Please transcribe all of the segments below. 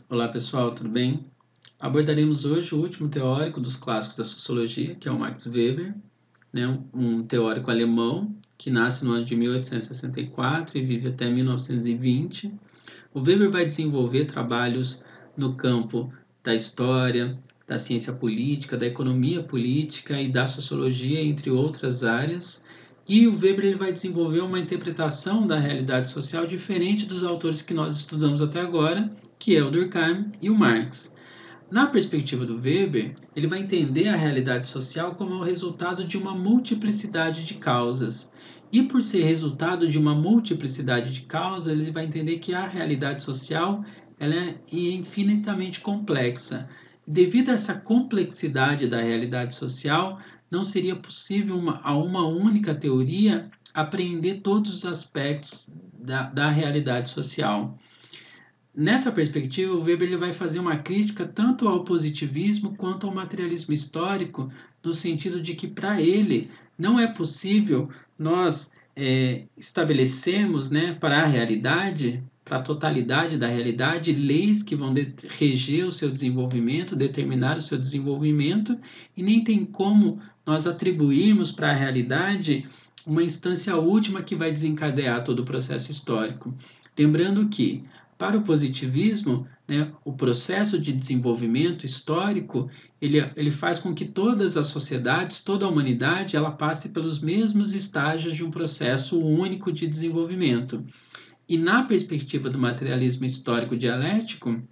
Olá pessoal, tudo bem? Abordaremos hoje o último teórico dos clássicos da sociologia, que é o Max Weber, né? Um teórico alemão que nasce no ano de 1864 e vive até 1920. O Weber vai desenvolver trabalhos no campo da história, da ciência política, da economia política e da sociologia, entre outras áreas. E o Weber ele vai desenvolver uma interpretação da realidade social diferente dos autores que nós estudamos até agora, que é o Durkheim e o Marx. Na perspectiva do Weber, ele vai entender a realidade social como o resultado de uma multiplicidade de causas. E por ser resultado de uma multiplicidade de causas, ele vai entender que a realidade social ela é infinitamente complexa. Devido a essa complexidade da realidade social, não seria possível a uma única teoria apreender todos os aspectos da realidade social. Nessa perspectiva, o Weber ele vai fazer uma crítica tanto ao positivismo quanto ao materialismo histórico, no sentido de que, para ele, não é possível nós estabelecermos, né, para a realidade, para a totalidade da realidade, leis que vão reger o seu desenvolvimento, determinar o seu desenvolvimento, e nem tem como nós atribuirmos para a realidade uma instância última que vai desencadear todo o processo histórico. Lembrando que para o positivismo, né, o processo de desenvolvimento histórico ele faz com que todas as sociedades, toda a humanidade, ela passe pelos mesmos estágios de um processo único de desenvolvimento. E na perspectiva do materialismo histórico dialético,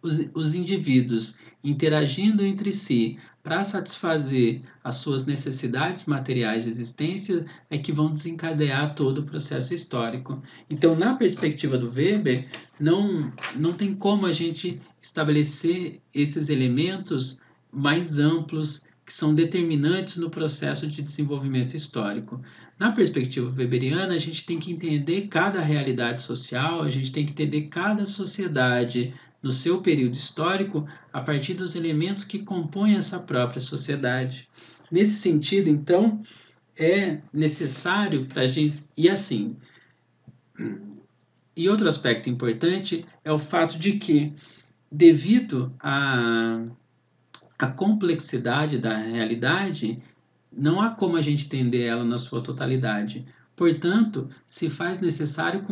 os indivíduos interagindo entre si para satisfazer as suas necessidades materiais de existência é que vão desencadear todo o processo histórico. Então, na perspectiva do Weber, não tem como a gente estabelecer esses elementos mais amplos que são determinantes no processo de desenvolvimento histórico. Na perspectiva weberiana, a gente tem que entender cada realidade social, a gente tem que entender cada sociedade no seu período histórico a partir dos elementos que compõem essa própria sociedade. Nesse sentido, então, é necessário para a gente. E assim. E outro aspecto importante é o fato de que, devido à complexidade da realidade, não há como a gente entender ela na sua totalidade. Portanto, se faz necessário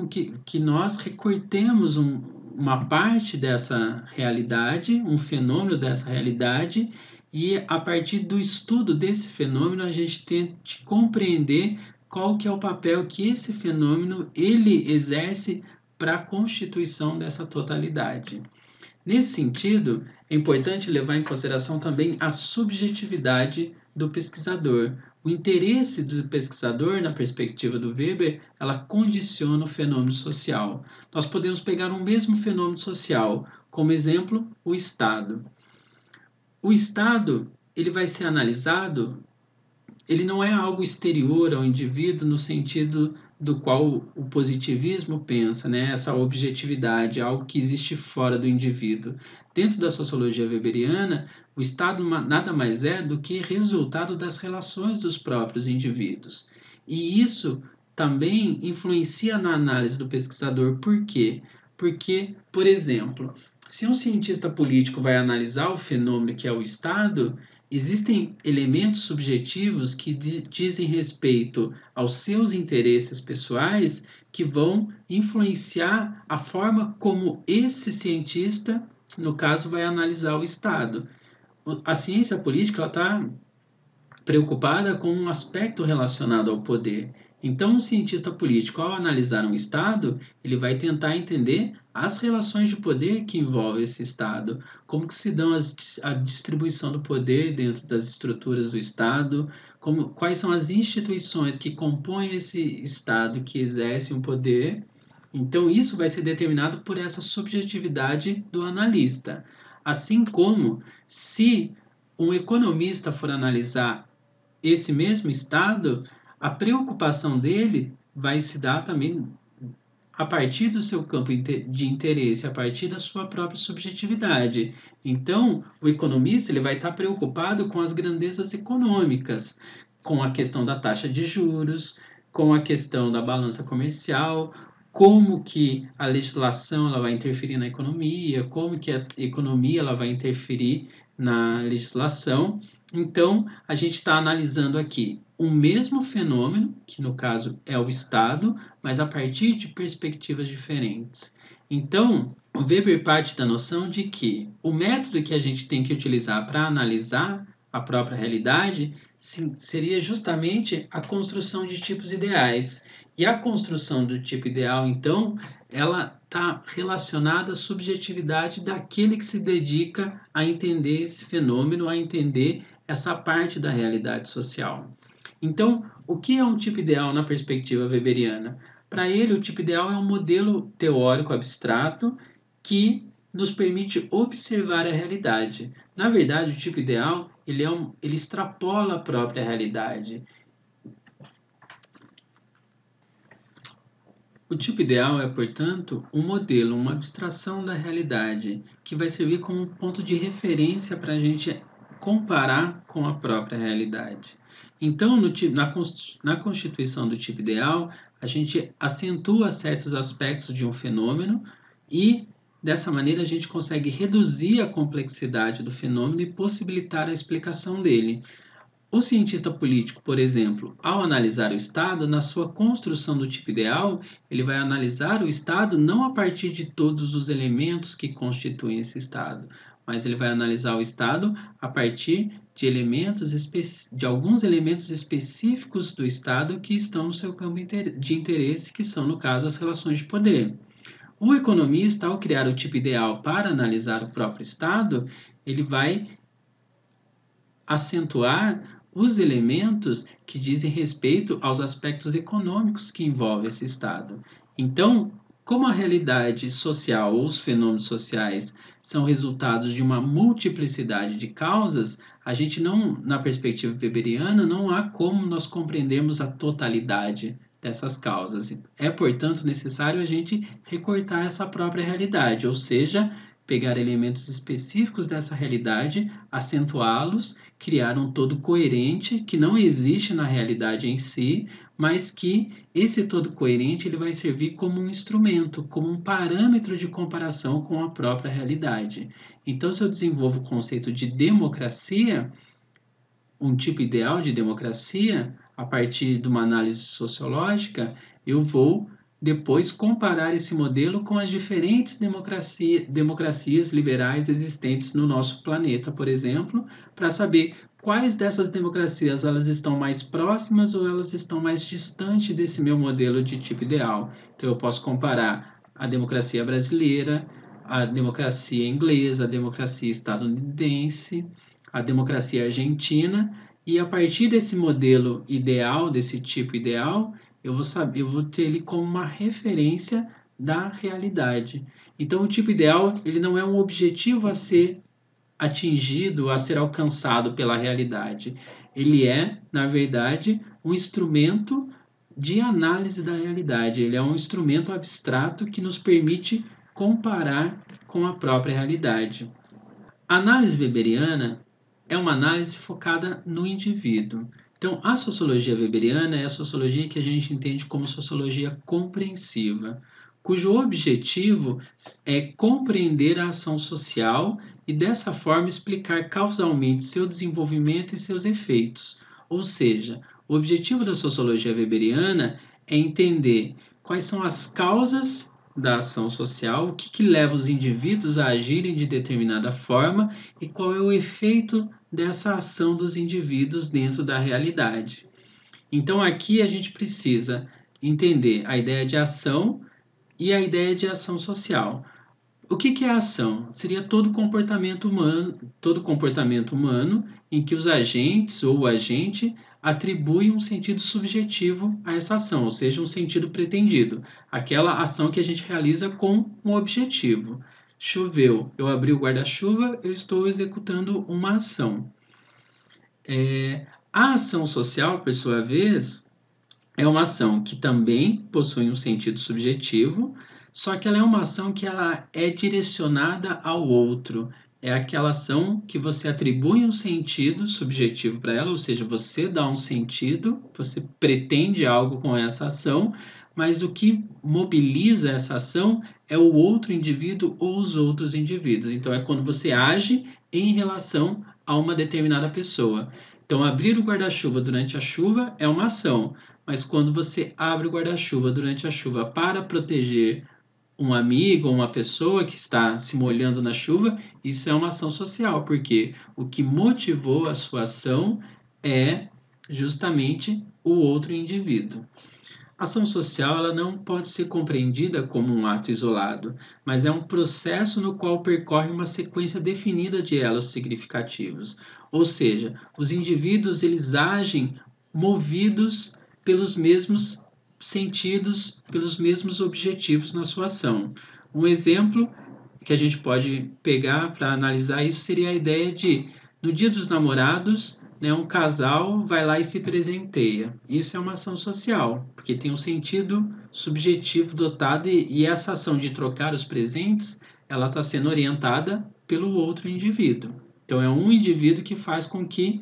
que nós recortemos uma parte dessa realidade, um fenômeno dessa realidade, e a partir do estudo desse fenômeno a gente tente compreender qual que é o papel que esse fenômeno ele exerce para a constituição dessa totalidade. Nesse sentido, é importante levar em consideração também a subjetividade do pesquisador. O interesse do pesquisador, na perspectiva do Weber, ela condiciona o fenômeno social. Nós podemos pegar um mesmo fenômeno social, como exemplo, o Estado. O Estado, ele vai ser analisado, ele não é algo exterior ao indivíduo no sentido do qual o positivismo pensa, né? Essa objetividade, algo que existe fora do indivíduo. Dentro da sociologia weberiana, o Estado nada mais é do que resultado das relações dos próprios indivíduos. E isso também influencia na análise do pesquisador. Por quê? Porque, por exemplo, se um cientista político vai analisar o fenômeno que é o Estado, existem elementos subjetivos que dizem respeito aos seus interesses pessoais que vão influenciar a forma como esse cientista, no caso, vai analisar o Estado. A ciência política está preocupada com um aspecto relacionado ao poder. Então, um cientista político, ao analisar um Estado, ele vai tentar entender as relações de poder que envolvem esse Estado, como que se dão a distribuição do poder dentro das estruturas do Estado, quais são as instituições que compõem esse Estado que exercem o poder. Então, isso vai ser determinado por essa subjetividade do analista. Assim como, se um economista for analisar esse mesmo Estado, a preocupação dele vai se dar também a partir do seu campo de interesse, a partir da sua própria subjetividade. Então, o economista ele vai estar preocupado com as grandezas econômicas, com a questão da taxa de juros, com a questão da balança comercial, como que a legislação ela vai interferir na economia, como que a economia ela vai interferir na legislação. Então, a gente está analisando aqui o mesmo fenômeno, que no caso é o Estado, mas a partir de perspectivas diferentes. Então, o Weber parte da noção de que o método que a gente tem que utilizar para analisar a própria realidade seria justamente a construção de tipos ideais. E a construção do tipo ideal, então, ela está relacionada à subjetividade daquele que se dedica a entender esse fenômeno, a entender essa parte da realidade social. Então, o que é um tipo ideal na perspectiva weberiana? Para ele, o tipo ideal é um modelo teórico abstrato que nos permite observar a realidade. Na verdade, o tipo ideal ele extrapola a própria realidade. O tipo ideal é, portanto, um modelo, uma abstração da realidade, que vai servir como um ponto de referência para a gente comparar com a própria realidade. Então, na constituição do tipo ideal, a gente acentua certos aspectos de um fenômeno e, dessa maneira, a gente consegue reduzir a complexidade do fenômeno e possibilitar a explicação dele. O cientista político, por exemplo, ao analisar o Estado, na sua construção do tipo ideal, ele vai analisar o Estado não a partir de todos os elementos que constituem esse Estado, mas ele vai analisar o Estado a partir de alguns elementos específicos do Estado que estão no seu campo de interesse, que são, no caso, as relações de poder. O economista, ao criar o tipo ideal para analisar o próprio Estado, ele vai acentuar os elementos que dizem respeito aos aspectos econômicos que envolvem esse Estado. Então, como a realidade social ou os fenômenos sociais são resultados de uma multiplicidade de causas, a gente não, na perspectiva weberiana, não há como nós compreendermos a totalidade dessas causas. É, portanto, necessário a gente recortar essa própria realidade, ou seja, pegar elementos específicos dessa realidade, acentuá-los, criar um todo coerente que não existe na realidade em si, mas que esse todo coerente ele vai servir como um instrumento, como um parâmetro de comparação com a própria realidade. Então, se eu desenvolvo o conceito de democracia, um tipo ideal de democracia, a partir de uma análise sociológica, eu vou depois comparar esse modelo com as diferentes democracias liberais existentes no nosso planeta, por exemplo, para saber quais dessas democracias elas estão mais próximas ou elas estão mais distantes desse meu modelo de tipo ideal. Então eu posso comparar a democracia brasileira, a democracia inglesa, a democracia estadunidense, a democracia argentina, e a partir desse modelo ideal, desse tipo ideal, eu vou ter ele como uma referência da realidade. Então, o tipo ideal, ele não é um objetivo a ser atingido, a ser alcançado pela realidade. Ele é, na verdade, um instrumento de análise da realidade. Ele é um instrumento abstrato que nos permite comparar com a própria realidade. A análise weberiana é uma análise focada no indivíduo. Então, a sociologia weberiana é a sociologia que a gente entende como sociologia compreensiva, cujo objetivo é compreender a ação social e, dessa forma, explicar causalmente seu desenvolvimento e seus efeitos. Ou seja, o objetivo da sociologia weberiana é entender quais são as causas da ação social, o que leva os indivíduos a agirem de determinada forma e qual é o efeito dessa ação dos indivíduos dentro da realidade. Então, aqui a gente precisa entender a ideia de ação e a ideia de ação social. O que é a ação? Seria todo comportamento humano em que os agentes ou o agente atribuem um sentido subjetivo a essa ação, ou seja, um sentido pretendido, aquela ação que a gente realiza com um objetivo. Choveu, eu abri o guarda-chuva, eu estou executando uma ação. A ação social, por sua vez, é uma ação que também possui um sentido subjetivo, só que ela é uma ação que ela é direcionada ao outro. É aquela ação que você atribui um sentido subjetivo para ela, ou seja, você dá um sentido, você pretende algo com essa ação, mas o que mobiliza essa ação é o outro indivíduo ou os outros indivíduos. Então, é quando você age em relação a uma determinada pessoa. Então, abrir o guarda-chuva durante a chuva é uma ação, mas quando você abre o guarda-chuva durante a chuva para proteger um amigo ou uma pessoa que está se molhando na chuva, isso é uma ação social, porque o que motivou a sua ação é justamente o outro indivíduo. A ação social ela não pode ser compreendida como um ato isolado, mas é um processo no qual percorre uma sequência definida de elos significativos. Ou seja, os indivíduos eles agem movidos pelos mesmos sentidos, pelos mesmos objetivos na sua ação. Um exemplo que a gente pode pegar para analisar isso seria a ideia de, no Dia dos Namorados, né, um casal vai lá e se presenteia. Isso é uma ação social, porque tem um sentido subjetivo dotado e essa ação de trocar os presentes, ela está sendo orientada pelo outro indivíduo. Então, é um indivíduo que faz com que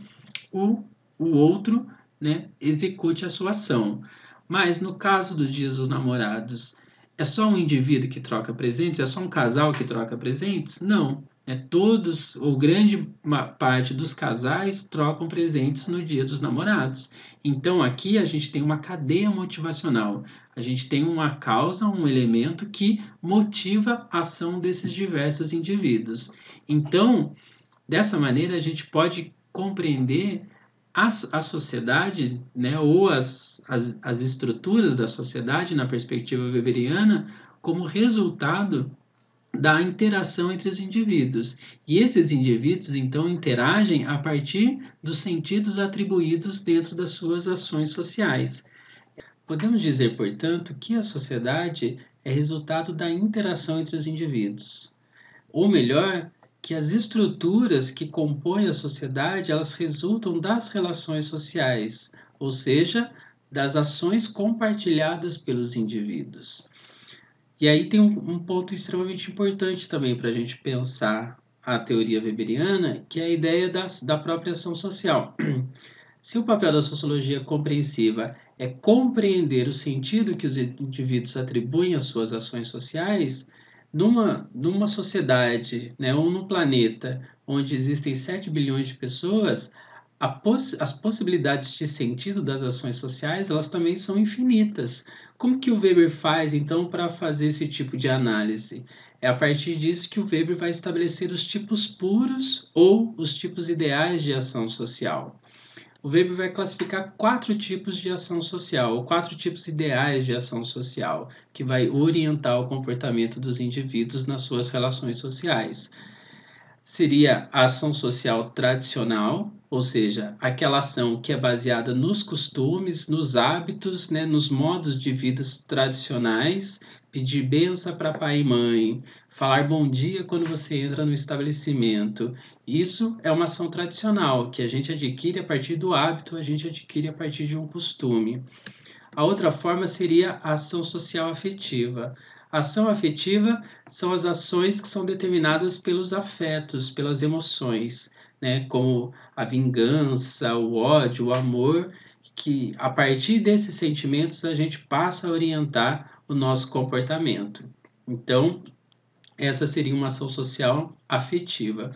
o outro, né, execute a sua ação. Mas no caso do Dia dos Namorados, é só um indivíduo que troca presentes? É só um casal que troca presentes? Não. Todos, ou grande parte dos casais trocam presentes no Dia dos Namorados. Então aqui a gente tem uma cadeia motivacional. A gente tem uma causa, um elemento que motiva a ação desses diversos indivíduos. Então, dessa maneira, a gente pode compreender a sociedade, né, ou as estruturas da sociedade, na perspectiva weberiana, como resultado da interação entre os indivíduos. E esses indivíduos, então, interagem a partir dos sentidos atribuídos dentro das suas ações sociais. Podemos dizer, portanto, que a sociedade é resultado da interação entre os indivíduos. Ou melhor, que as estruturas que compõem a sociedade, elas resultam das relações sociais, ou seja, das ações compartilhadas pelos indivíduos. E aí tem um ponto extremamente importante também para a gente pensar a teoria weberiana, que é a ideia da própria ação social. Se o papel da sociologia compreensiva é compreender o sentido que os indivíduos atribuem às suas ações sociais, numa sociedade, né, ou num planeta onde existem 7 bilhões de pessoas, as possibilidades de sentido das ações sociais elas também são infinitas. Como que o Weber faz, então, para fazer esse tipo de análise? É a partir disso que o Weber vai estabelecer os tipos puros ou os tipos ideais de ação social. O Weber vai classificar 4 tipos de ação social, ou 4 tipos ideais de ação social, que vai orientar o comportamento dos indivíduos nas suas relações sociais. Seria a ação social tradicional, ou seja, aquela ação que é baseada nos costumes, nos hábitos, né, nos modos de vida tradicionais, pedir benção para pai e mãe, falar bom dia quando você entra no estabelecimento. Isso é uma ação tradicional que a gente adquire a partir do hábito, a gente adquire a partir de um costume. A outra forma seria a ação social afetiva. A ação afetiva são as ações que são determinadas pelos afetos, pelas emoções, né? Como a vingança, o ódio, o amor, que a partir desses sentimentos a gente passa a orientar o nosso comportamento. Então, essa seria uma ação social afetiva,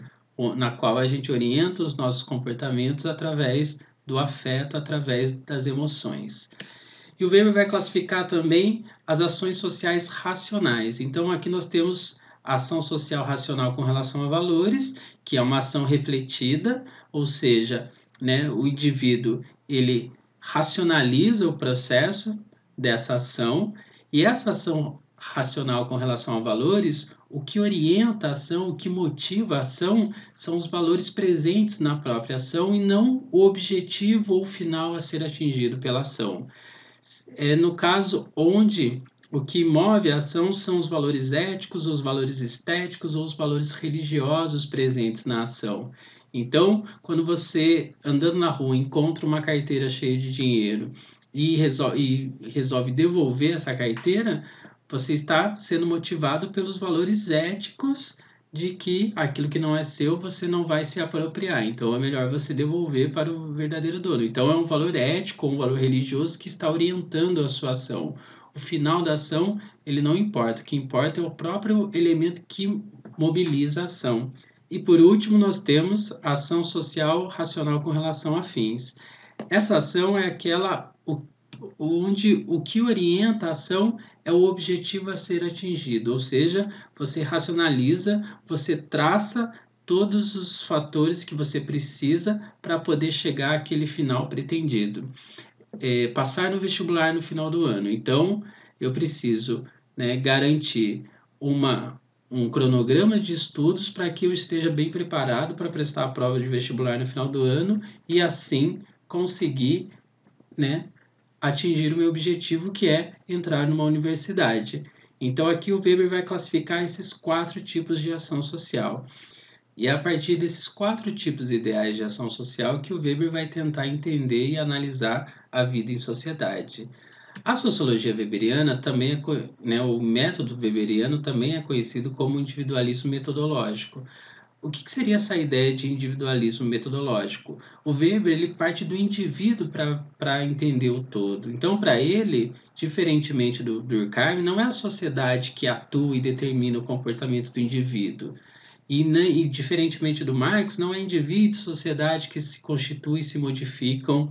na qual a gente orienta os nossos comportamentos através do afeto, através das emoções. E o Weber vai classificar também as ações sociais racionais. Então, aqui nós temos a ação social racional com relação a valores, que é uma ação refletida, ou seja, né, o indivíduo ele racionaliza o processo dessa ação, e essa ação racional com relação a valores, o que orienta a ação, o que motiva a ação, são os valores presentes na própria ação e não o objetivo ou final a ser atingido pela ação. No caso onde o que move a ação são os valores éticos, os valores estéticos ou os valores religiosos presentes na ação. Então, quando você, andando na rua, encontra uma carteira cheia de dinheiro e resolve devolver essa carteira, você está sendo motivado pelos valores éticos de que aquilo que não é seu você não vai se apropriar. Então é melhor você devolver para o verdadeiro dono. Então é um valor ético, um valor religioso que está orientando a sua ação. o final da ação, ele não importa. O que importa é o próprio elemento que mobiliza a ação. E por último, nós temos a ação social racional com relação a fins. Essa ação é aquela onde o que orienta a ação é o objetivo a ser atingido, ou seja, você racionaliza, você traça todos os fatores que você precisa para poder chegar àquele final pretendido. Passar no vestibular no final do ano. Então, eu preciso, né, garantir um cronograma de estudos para que eu esteja bem preparado para prestar a prova de vestibular no final do ano e assim conseguir, né, atingir o meu objetivo, que é entrar numa universidade. Então, aqui o Weber vai classificar esses 4 tipos de ação social. E é a partir desses 4 tipos ideais de ação social que o Weber vai tentar entender e analisar a vida em sociedade. A sociologia weberiana também o método weberiano também é conhecido como individualismo metodológico. O que seria essa ideia de individualismo metodológico? O Weber ele parte do indivíduo para entender o todo. Então, para ele, diferentemente do Durkheim, não é a sociedade que atua e determina o comportamento do indivíduo. E diferentemente do Marx, não é indivíduo e sociedade que se constituem e se modificam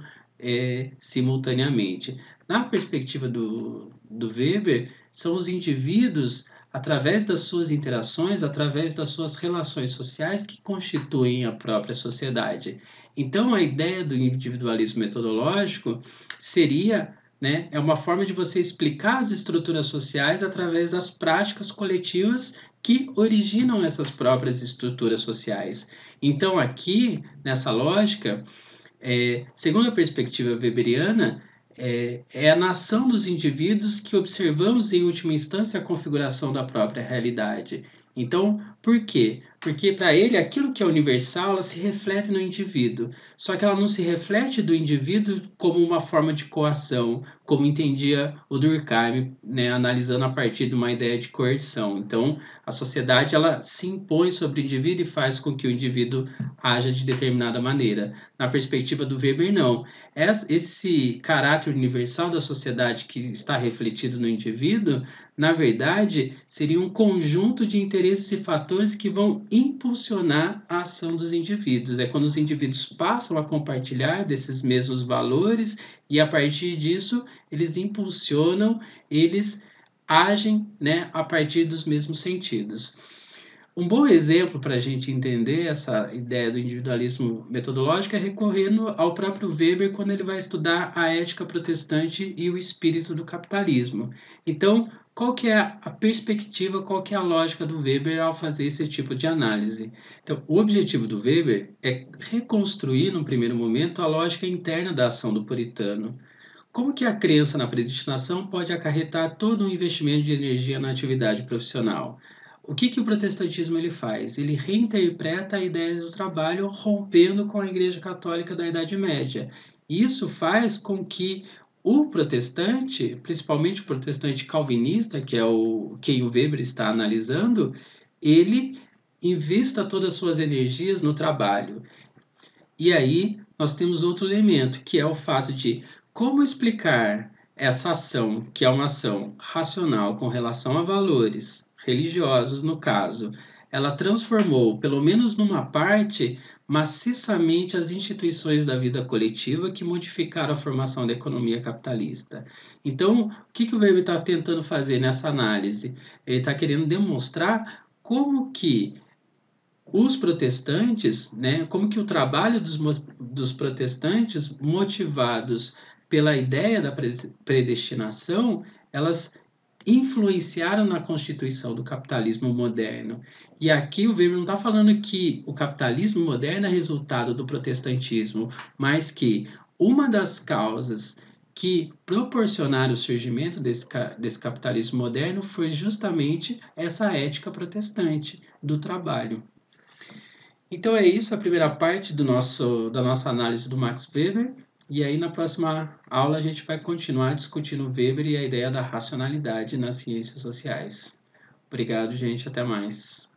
simultaneamente. Na perspectiva do Weber, são os indivíduos, através das suas interações, através das suas relações sociais, que constituem a própria sociedade. Então, a ideia do individualismo metodológico seria, né, é uma forma de você explicar as estruturas sociais através das práticas coletivas que originam essas próprias estruturas sociais. Então, aqui, nessa lógica, segundo a perspectiva weberiana, é na ação dos indivíduos que observamos, em última instância, a configuração da própria realidade. Então, por quê? Porque para ele, aquilo que é universal, ela se reflete no indivíduo. Só que ela não se reflete do indivíduo como uma forma de coação, como entendia o Durkheim, né, analisando a partir de uma ideia de coerção. Então, a sociedade ela se impõe sobre o indivíduo e faz com que o indivíduo haja de determinada maneira. Na perspectiva do Weber, não. Esse caráter universal da sociedade que está refletido no indivíduo, na verdade, seria um conjunto de interesses e fatores que vão impulsionar a ação dos indivíduos. É quando os indivíduos passam a compartilhar desses mesmos valores e, a partir disso, eles impulsionam, eles agem, né, a partir dos mesmos sentidos. Um bom exemplo para a gente entender essa ideia do individualismo metodológico é recorrendo ao próprio Weber quando ele vai estudar a ética protestante e o espírito do capitalismo. Então, qual que é a perspectiva, qual que é a lógica do Weber ao fazer esse tipo de análise? Então, o objetivo do Weber é reconstruir, no primeiro momento, a lógica interna da ação do puritano. Como que a crença na predestinação pode acarretar todo um investimento de energia na atividade profissional? O que o protestantismo ele faz? Ele reinterpreta a ideia do trabalho rompendo com a Igreja Católica da Idade Média. Isso faz com que o protestante, principalmente o protestante calvinista, que é quem o Weber está analisando, ele invista todas as suas energias no trabalho. E aí nós temos outro elemento, que é o fato de como explicar essa ação, que é uma ação racional com relação a valores religiosos, no caso, ela transformou, pelo menos numa parte, maciçamente as instituições da vida coletiva que modificaram a formação da economia capitalista. Então, o que o Weber está tentando fazer nessa análise? Ele está querendo demonstrar como que os protestantes, né, como que o trabalho dos protestantes, motivados pela ideia da predestinação, elas influenciaram na constituição do capitalismo moderno. E aqui o Weber não está falando que o capitalismo moderno é resultado do protestantismo, mas que uma das causas que proporcionaram o surgimento desse capitalismo moderno foi justamente essa ética protestante do trabalho. Então é isso, a primeira parte da nossa análise do Max Weber. E aí na próxima aula a gente vai continuar discutindo Weber e a ideia da racionalidade nas ciências sociais. Obrigado, gente. Até mais.